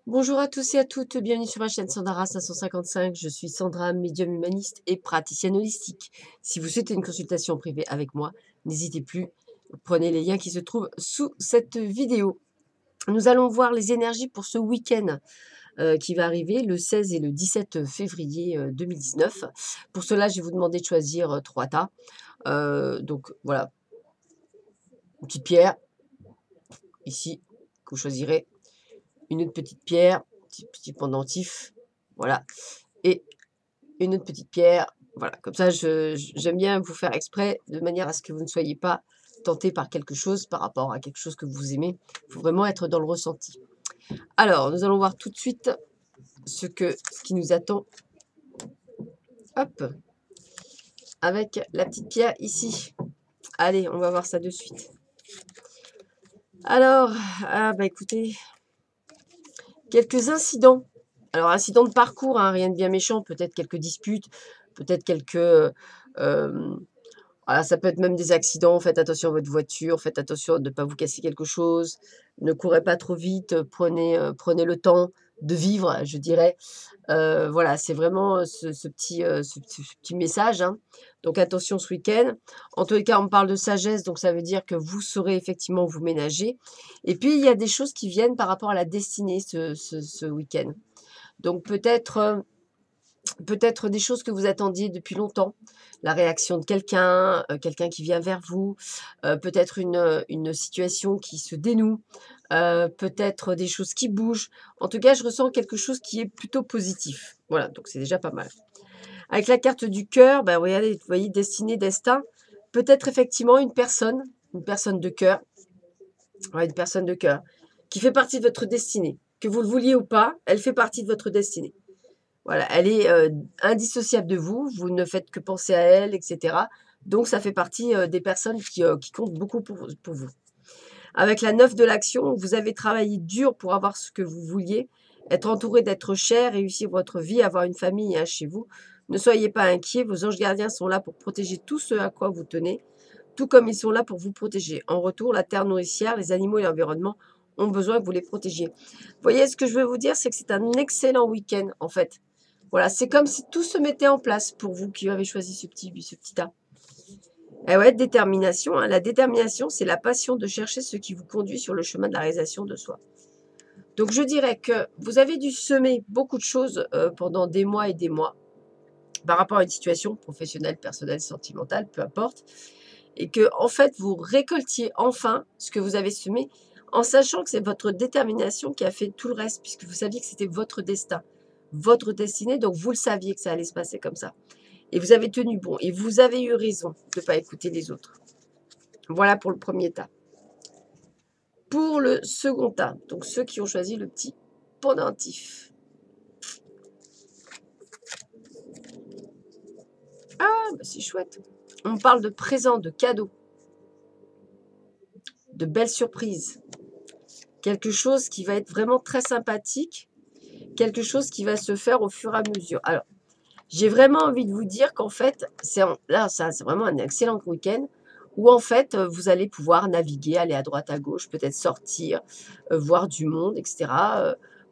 Bonjour à tous et à toutes, bienvenue sur ma chaîne Sandara 555. Je suis Sandra, médium humaniste et praticienne holistique. Si vous souhaitez une consultation privée avec moi, n'hésitez plus, prenez les liens qui se trouvent sous cette vidéo. Nous allons voir les énergies pour ce week-end qui va arriver le 16 et le 17 février 2019. Pour cela, je vais vous demander de choisir 3 tas. Donc voilà, une petite pierre, ici, que vous choisirez. Une autre petite pierre, petit pendentif, voilà, et une autre petite pierre, voilà. Comme ça, j'aime bien vous faire exprès, de manière à ce que vous ne soyez pas tenté par quelque chose, par rapport à quelque chose que vous aimez. Il faut vraiment être dans le ressenti. Alors, nous allons voir tout de suite ce qui nous attend. Hop, avec la petite pierre ici. Allez, on va voir ça de suite. Alors, écoutez, quelques incidents. Alors, incidents de parcours, hein, rien de bien méchant, peut-être quelques disputes, peut-être quelques... voilà, ça peut être même des accidents, faites attention à votre voiture, faites attention de ne pas vous casser quelque chose, ne courez pas trop vite, prenez le temps de vivre, je dirais. Voilà, c'est vraiment ce petit message, hein. Donc attention ce week-end. En tous les cas, on me parle de sagesse, donc ça veut dire que vous saurez effectivement vous ménager. Et puis, il y a des choses qui viennent par rapport à la destinée ce week-end. Donc peut-être des choses que vous attendiez depuis longtemps, la réaction de quelqu'un, quelqu'un qui vient vers vous, peut-être une situation qui se dénoue, peut-être des choses qui bougent. En tout cas, je ressens quelque chose qui est plutôt positif. Voilà, donc c'est déjà pas mal. Avec la carte du cœur, regardez, vous voyez, destinée, destin, peut-être effectivement une personne de cœur, ouais, une personne de cœur, qui fait partie de votre destinée. Que vous le vouliez ou pas, elle fait partie de votre destinée. Voilà, elle est indissociable de vous, vous ne faites que penser à elle, etc. Donc ça fait partie des personnes qui comptent beaucoup pour vous. Avec la 9 de l'action, vous avez travaillé dur pour avoir ce que vous vouliez, être entouré d'êtres chers, réussir votre vie, avoir une famille chez vous. Ne soyez pas inquiets, vos anges gardiens sont là pour protéger tout ce à quoi vous tenez, tout comme ils sont là pour vous protéger. En retour, la terre nourricière, les animaux et l'environnement ont besoin que vous les protégiez. Vous voyez, ce que je veux vous dire, c'est que c'est un excellent week-end, en fait. Voilà, c'est comme si tout se mettait en place pour vous qui avez choisi ce petit tas. Eh ouais, détermination, hein. La détermination, c'est la passion de chercher ce qui vous conduit sur le chemin de la réalisation de soi. Donc je dirais que vous avez dû semer beaucoup de choses pendant des mois et des mois par rapport à une situation professionnelle, personnelle, sentimentale, peu importe. Et que, en fait, vous récoltiez enfin ce que vous avez semé en sachant que c'est votre détermination qui a fait tout le reste, puisque vous saviez que c'était votre destin, votre destinée, donc vous le saviez que ça allait se passer comme ça. Et vous avez tenu bon, et vous avez eu raison de ne pas écouter les autres. Voilà pour le premier tas. Pour le second tas, donc ceux qui ont choisi le petit pendentif. Ah, c'est chouette. On parle de présents, de cadeaux, de belles surprises. Quelque chose qui va être vraiment très sympathique, quelque chose qui va se faire au fur et à mesure. Alors, j'ai vraiment envie de vous dire qu'en fait, c'est vraiment un excellent week-end où en fait, vous allez pouvoir naviguer, aller à droite, à gauche, peut-être sortir, voir du monde, etc.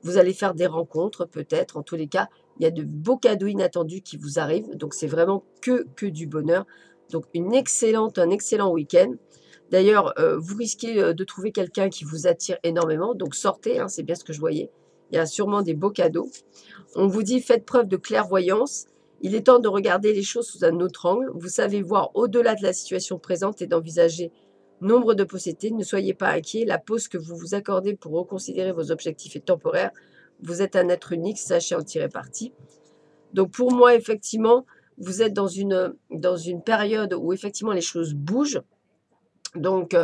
Vous allez faire des rencontres peut-être. En tous les cas, il y a de beaux cadeaux inattendus qui vous arrivent. Donc, c'est vraiment que du bonheur. Donc, un excellent week-end. D'ailleurs, vous risquez de trouver quelqu'un qui vous attire énormément. Donc, sortez, hein, c'est bien ce que je voyais. Il y a sûrement des beaux cadeaux. On vous dit, faites preuve de clairvoyance. Il est temps de regarder les choses sous un autre angle. Vous savez voir au-delà de la situation présente et d'envisager nombre de possibilités. Ne soyez pas inquiets. La pause que vous vous accordez pour reconsidérer vos objectifs est temporaire. Vous êtes un être unique, sachez en tirer parti. Donc pour moi, effectivement, vous êtes dans une période où effectivement les choses bougent. Donc,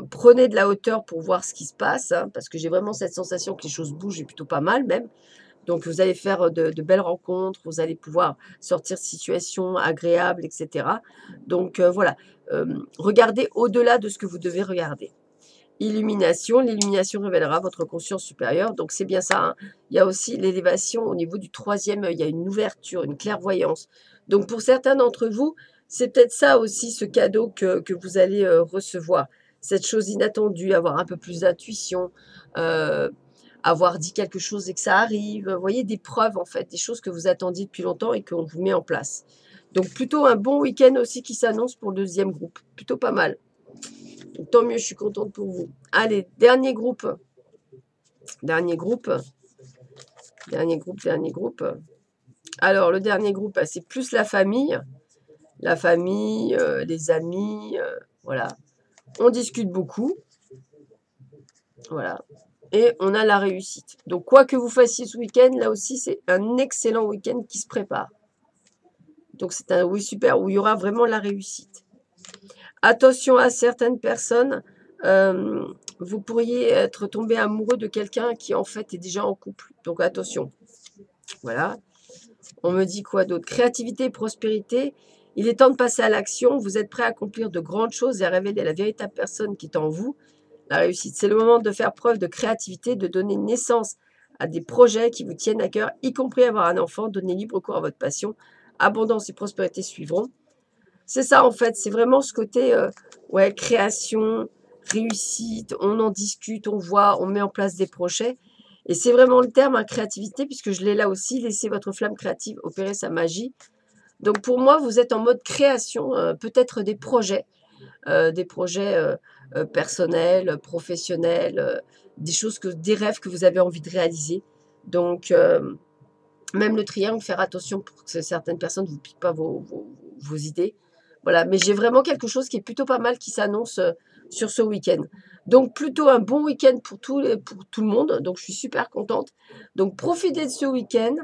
prenez de la hauteur pour voir ce qui se passe, hein, parce que j'ai vraiment cette sensation que les choses bougent et plutôt pas mal même. Donc, vous allez faire de belles rencontres, vous allez pouvoir sortir de situations agréables, etc. Donc, voilà, regardez au-delà de ce que vous devez regarder. Illumination, l'illumination révélera votre conscience supérieure. Donc, c'est bien ça, hein. Il y a aussi l'élévation au niveau du troisième œil. Il y a une ouverture, une clairvoyance. Donc, pour certains d'entre vous, c'est peut-être ça aussi, ce cadeau que vous allez recevoir. cette chose inattendue, avoir un peu plus d'intuition, avoir dit quelque chose et que ça arrive. Vous voyez, des preuves en fait, des choses que vous attendiez depuis longtemps et qu'on vous met en place. Donc plutôt un bon week-end aussi qui s'annonce pour le deuxième groupe. Plutôt pas mal. Donc, tant mieux, je suis contente pour vous. Allez, dernier groupe. Dernier groupe. Dernier groupe, dernier groupe. Alors, le dernier groupe, c'est plus la famille. La famille, les amis, voilà. On discute beaucoup. Voilà. Et on a la réussite. Donc, quoi que vous fassiez ce week-end, là aussi, c'est un excellent week-end qui se prépare. Donc, c'est un oui super où il y aura vraiment la réussite. Attention à certaines personnes, vous pourriez être tombé amoureux de quelqu'un qui, en fait, est déjà en couple. Donc, attention. Voilà. On me dit quoi d'autre? Créativité et prospérité. Il est temps de passer à l'action. Vous êtes prêt à accomplir de grandes choses et à révéler la véritable personne qui est en vous. La réussite, c'est le moment de faire preuve de créativité, de donner naissance à des projets qui vous tiennent à cœur, y compris avoir un enfant, donner libre cours à votre passion. Abondance et prospérité suivront. C'est ça en fait, c'est vraiment ce côté ouais, création, réussite, on en discute, on voit, on met en place des projets. Et c'est vraiment le terme, hein, créativité, puisque je l'ai là aussi, laissez votre flamme créative opérer sa magie. Donc pour moi, vous êtes en mode création, peut-être des projets personnels, professionnels, des choses des rêves que vous avez envie de réaliser. Donc même le triangle, faire attention pour que certaines personnes ne vous piquent pas vos idées. Voilà, mais j'ai vraiment quelque chose qui est plutôt pas mal qui s'annonce sur ce week-end. Donc plutôt un bon week-end pour tout le monde. Donc je suis super contente. Donc profitez de ce week-end.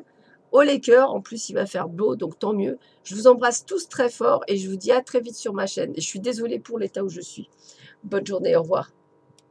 Au les cœurs, en plus il va faire beau, donc tant mieux. Je vous embrasse tous très fort et je vous dis à très vite sur ma chaîne. Et je suis désolée pour l'état où je suis. Bonne journée, au revoir.